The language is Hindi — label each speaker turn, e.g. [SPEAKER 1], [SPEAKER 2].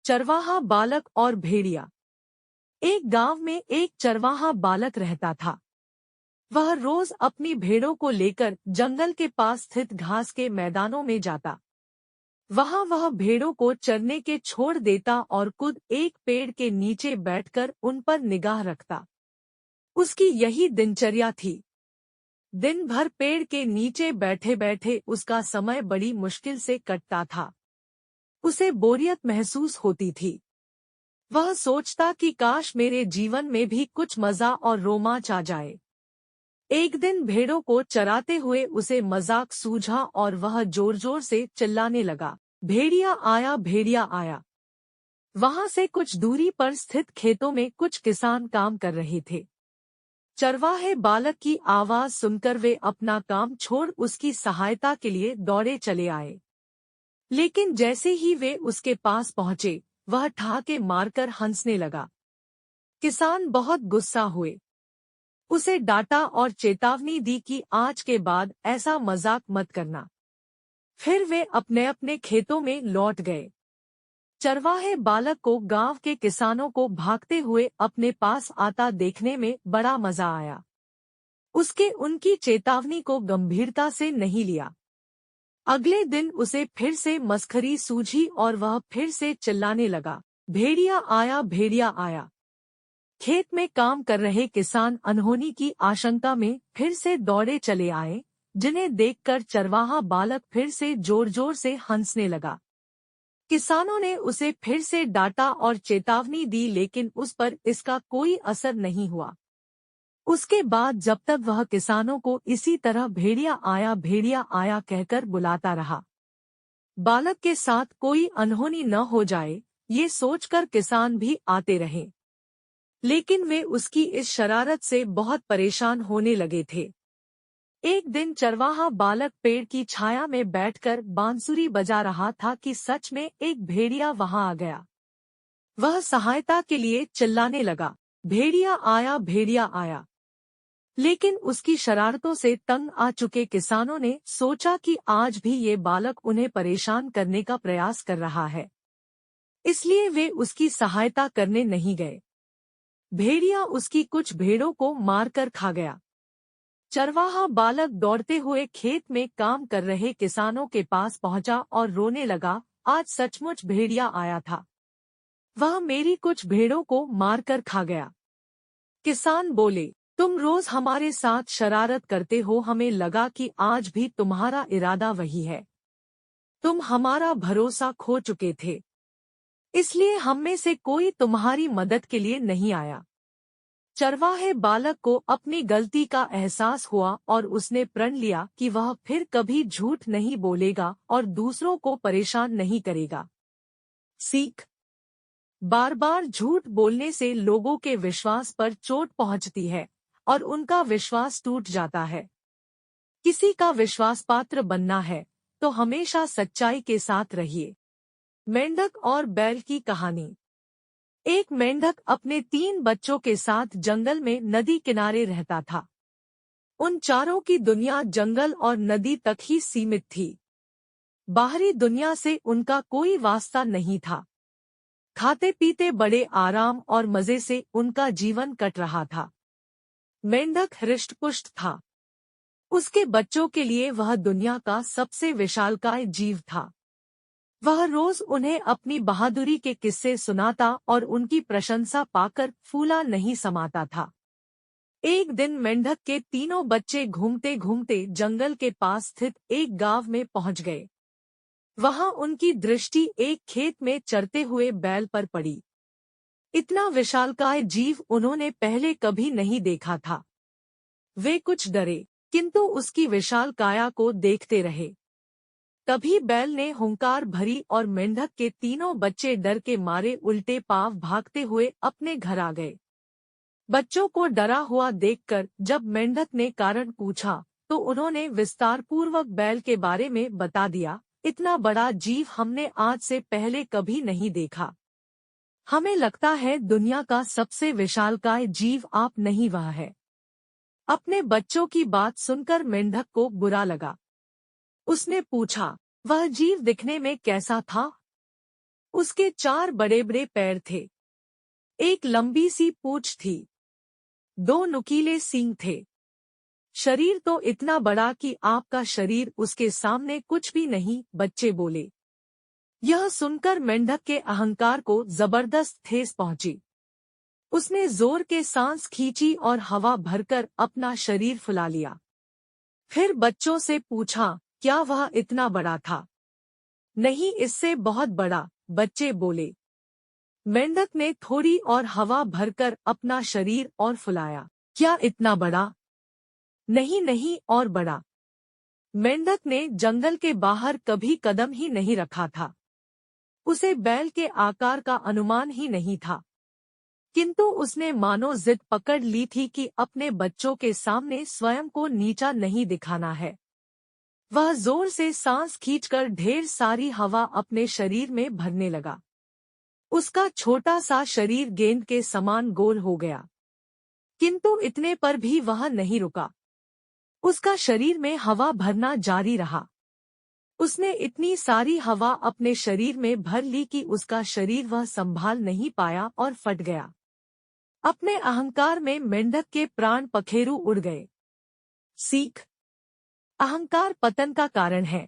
[SPEAKER 1] चरवाहा बालक और भेड़िया। एक गांव में एक चरवाहा बालक रहता था। वह रोज अपनी भेड़ों को लेकर जंगल के पास स्थित घास के मैदानों में जाता। वहां वह भेड़ों को चरने के छोड़ देता और खुद एक पेड़ के नीचे बैठकर उन पर निगाह रखता। उसकी यही दिनचर्या थी। दिन भर पेड़ के नीचे बैठे बैठे उसका समय बड़ी मुश्किल से कटता था। उसे बोरियत महसूस होती थी। वह सोचता कि काश मेरे जीवन में भी कुछ मजा और रोमांच आ जाए। एक दिन भेड़ों को चराते हुए उसे मजाक सूझा और वह जोर जोर से चिल्लाने लगा, भेड़िया आया, भेड़िया आया। वहां से कुछ दूरी पर स्थित खेतों में कुछ किसान काम कर रहे थे। चरवाहे बालक की आवाज सुनकर वे अपना काम छोड़ उसकी सहायता के लिए दौड़े चले आए। लेकिन जैसे ही वे उसके पास पहुंचे, वह ठहाके मारकर हंसने लगा। किसान बहुत गुस्सा हुए। उसे डांटा और चेतावनी दी कि आज के बाद ऐसा मजाक मत करना। फिर वे अपने अपने खेतों में लौट गए। चरवाहे बालक को गांव के किसानों को भागते हुए अपने पास आता देखने में बड़ा मजा आया। उसके उनकी चेतावनी को गंभीरता से नहीं लिया। अगले दिन उसे फिर से मस्खरी सूझी और वह फिर से चिल्लाने लगा, भेड़िया आया, भेड़िया आया। खेत में काम कर रहे किसान अनहोनी की आशंका में फिर से दौड़े चले आए, जिन्हें देखकर चरवाहा बालक फिर से जोर जोर से हंसने लगा। किसानों ने उसे फिर से डांटा और चेतावनी दी, लेकिन उस पर इसका कोई असर नहीं हुआ। उसके बाद जब तक वह किसानों को इसी तरह भेड़िया आया कहकर बुलाता रहा, बालक के साथ कोई अनहोनी न हो जाए, ये सोचकर किसान भी आते रहे। लेकिन वे उसकी इस शरारत से बहुत परेशान होने लगे थे। एक दिन चरवाहा बालक पेड़ की छाया में बैठकर बांसुरी बजा रहा था कि सच में एक भेड़िया वहां आ गया। वह सहायता के लिए चिल्लाने लगा, भेड़िया आया, भेड़िया आया। लेकिन उसकी शरारतों से तंग आ चुके किसानों ने सोचा कि आज भी ये बालक उन्हें परेशान करने का प्रयास कर रहा है, इसलिए वे उसकी सहायता करने नहीं गए। भेड़िया उसकी कुछ भेड़ों को मारकर खा गया। चरवाहा बालक दौड़ते हुए खेत में काम कर रहे किसानों के पास पहुंचा और रोने लगा, आज सचमुच भेड़िया आया था। वह मेरी कुछ भेड़ों को मारकर खा गया। किसान बोले, तुम रोज हमारे साथ शरारत करते हो, हमें लगा कि आज भी तुम्हारा इरादा वही है। तुम हमारा भरोसा खो चुके थे, इसलिए हम में से कोई तुम्हारी मदद के लिए नहीं आया। चरवाहे बालक को अपनी गलती का एहसास हुआ और उसने प्रण लिया कि वह फिर कभी झूठ नहीं बोलेगा और दूसरों को परेशान नहीं करेगा। सीख: बार बार झूठ बोलने से लोगों के विश्वास पर चोट पहुंचती है और उनका विश्वास टूट जाता है। किसी का विश्वास पात्र बनना है तो हमेशा सच्चाई के साथ रहिए। मेंढक और बैल की कहानी। एक मेंढक अपने 3 बच्चों के साथ जंगल में नदी किनारे रहता था। उन चारों की दुनिया जंगल और नदी तक ही सीमित थी। बाहरी दुनिया से उनका कोई वास्ता नहीं था। खाते पीते बड़े आराम और मजे से उनका जीवन कट रहा था। मेंढक हृष्टपुष्ट था। उसके बच्चों के लिए वह दुनिया का सबसे विशालकाय जीव था। वह रोज उन्हें अपनी बहादुरी के किस्से सुनाता और उनकी प्रशंसा पाकर फूला नहीं समाता था। एक दिन मेंढक के तीनों बच्चे घूमते घूमते जंगल के पास स्थित एक गांव में पहुंच गए। वहां उनकी दृष्टि एक खेत में चरते हुए बैल पर पड़ी। इतना विशालकाय जीव उन्होंने पहले कभी नहीं देखा था। वे कुछ डरे, किंतु उसकी विशाल काया को देखते रहे। तभी बैल ने हुंकार भरी और मेंढक के तीनों बच्चे डर के मारे उल्टे पांव भागते हुए अपने घर आ गए। बच्चों को डरा हुआ देखकर जब मेंढक ने कारण पूछा तो उन्होंने विस्तारपूर्वक बैल के बारे में बता दिया। इतना बड़ा जीव हमने आज से पहले कभी नहीं देखा। हमें लगता है दुनिया का सबसे विशालकाय जीव आप नहीं, वह है। अपने बच्चों की बात सुनकर मेंढक को बुरा लगा। उसने पूछा, वह जीव दिखने में कैसा था? उसके 4 बड़े बड़े पैर थे, एक लंबी सी पूंछ थी, 2 नुकीले सींग थे। शरीर तो इतना बड़ा कि आपका शरीर उसके सामने कुछ भी नहीं, बच्चे बोले। यह सुनकर मेंढक के अहंकार को जबरदस्त ठेस पहुंची। उसने जोर के सांस खींची और हवा भरकर अपना शरीर फुला लिया। फिर बच्चों से पूछा, क्या वह इतना बड़ा था? नहीं, इससे बहुत बड़ा, बच्चे बोले। मेंढक ने थोड़ी और हवा भरकर अपना शरीर और फुलाया। क्या इतना बड़ा? नहीं नहीं, और बड़ा। मेंढक ने जंगल के बाहर कभी कदम ही नहीं रखा था। उसे बैल के आकार का अनुमान ही नहीं था, किंतु उसने मानो जिद पकड़ ली थी कि अपने बच्चों के सामने स्वयं को नीचा नहीं दिखाना है। वह जोर से सांस खींचकर ढेर सारी हवा अपने शरीर में भरने लगा। उसका छोटा सा शरीर गेंद के समान गोल हो गया, किंतु इतने पर भी वह नहीं रुका। उसका शरीर में हवा भरना जारी रहा। उसने इतनी सारी हवा अपने शरीर में भर ली कि उसका शरीर वह संभाल नहीं पाया और फट गया। अपने अहंकार में मेंढक के प्राण पखेरु उड़ गए। सीख: अहंकार पतन का कारण है।